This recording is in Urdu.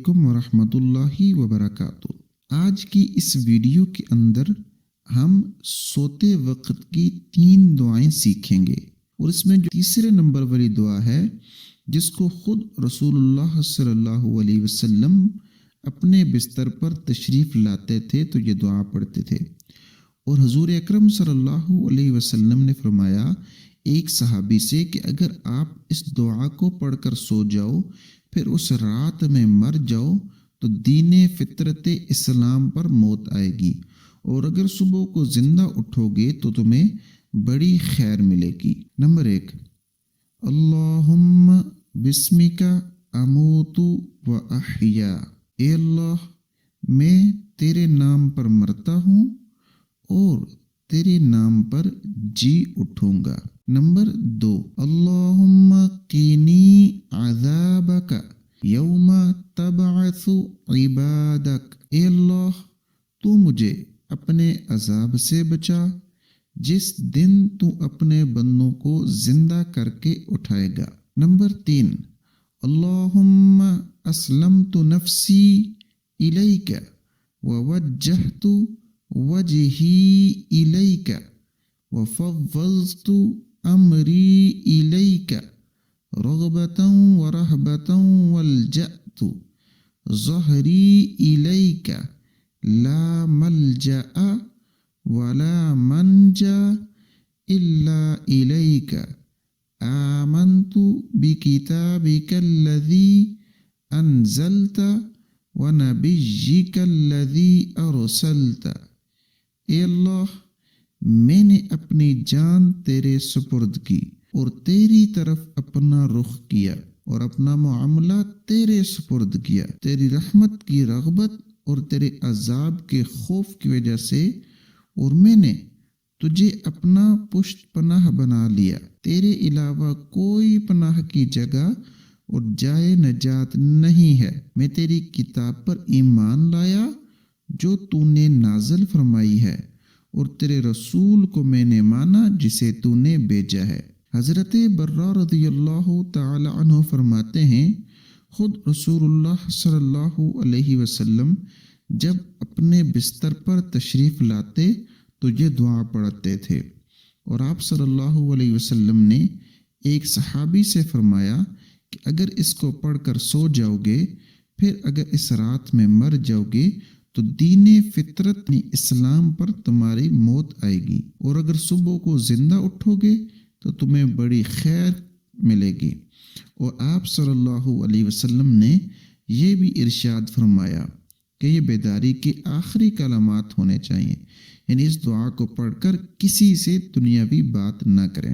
علیکم ورحمۃ اللہ وبرکاتہ۔ آج کی اس ویڈیو کے اندر ہم سوتے وقت کی 3 دعائیں سیکھیں گے، اور اس میں جو تیسرے نمبر والی دعا ہے جس کو خود رسول اللہ صلی اللہ علیہ وسلم اپنے بستر پر تشریف لاتے تھے تو یہ دعا پڑھتے تھے، اور حضور اکرم صلی اللہ علیہ وسلم نے فرمایا ایک صحابی سے کہ اگر آپ اس دعا کو پڑھ کر سو جاؤ پھر اس رات میں مر جاؤ تو دین فطرت اسلام پر موت آئے گی، اور اگر صبح کو زندہ اٹھو گے تو تمہیں بڑی خیر ملے گی۔ نمبر 1، اللہم بسمک اموت و احیا، اے اللہ میں تیرے نام پر مرتا ہوں اور تیرے نام پر جی اٹھوں گا۔ نمبر 2، اللہم قینی عذابک یوم تبعث عبادک، اے اللہ تو مجھے اپنے عذاب سے بچا جس دن تو اپنے بندوں کو زندہ کر کے اٹھائے گا۔ نمبر 3، اللہم اسلمت نفسی الیک ووجہت وجہی الیک وفوضت امری الیک رغبتا ورہبتا والجأت ظہری الیک لا ملجأ ولا منجا الا الیک آمنت بکتابک الذی انزلت ونبیک الذی ارسلت، اے اللہ میں نے اپنی جان تیرے سپرد کی اور تیری طرف اپنا رخ کیا اور اپنا معاملہ تیرے سپرد کیا، تیری رحمت کی رغبت اور تیرے عذاب کے خوف کی وجہ سے، اور میں نے تجھے اپنا پشت پناہ بنا لیا، تیرے علاوہ کوئی پناہ کی جگہ اور جائے نجات نہیں ہے۔ میں تیری کتاب پر ایمان لایا جو تو نے نازل فرمائی ہے، اور تیرے رسول کو میں نے مانا جسے تو نے بھیجا ہے۔ حضرت برہ رضی اللہ تعالی عنہ فرماتے ہیں خود رسول اللہ صلی اللہ علیہ وسلم جب اپنے بستر پر تشریف لاتے تو یہ دعا پڑھتے تھے، اور آپ صلی اللہ علیہ وسلم نے ایک صحابی سے فرمایا کہ اگر اس کو پڑھ کر سو جاؤ گے پھر اگر اس رات میں مر جاؤ گے تو دین فطرت اسلام پر تمہاری موت آئے گی، اور اگر صبح کو زندہ اٹھو گے تو تمہیں بڑی خیر ملے گی۔ اور آپ صلی اللہ علیہ وسلم نے یہ بھی ارشاد فرمایا کہ یہ بیداری کے آخری کلمات ہونے چاہیے، یعنی اس دعا کو پڑھ کر کسی سے دنیاوی بات نہ کریں۔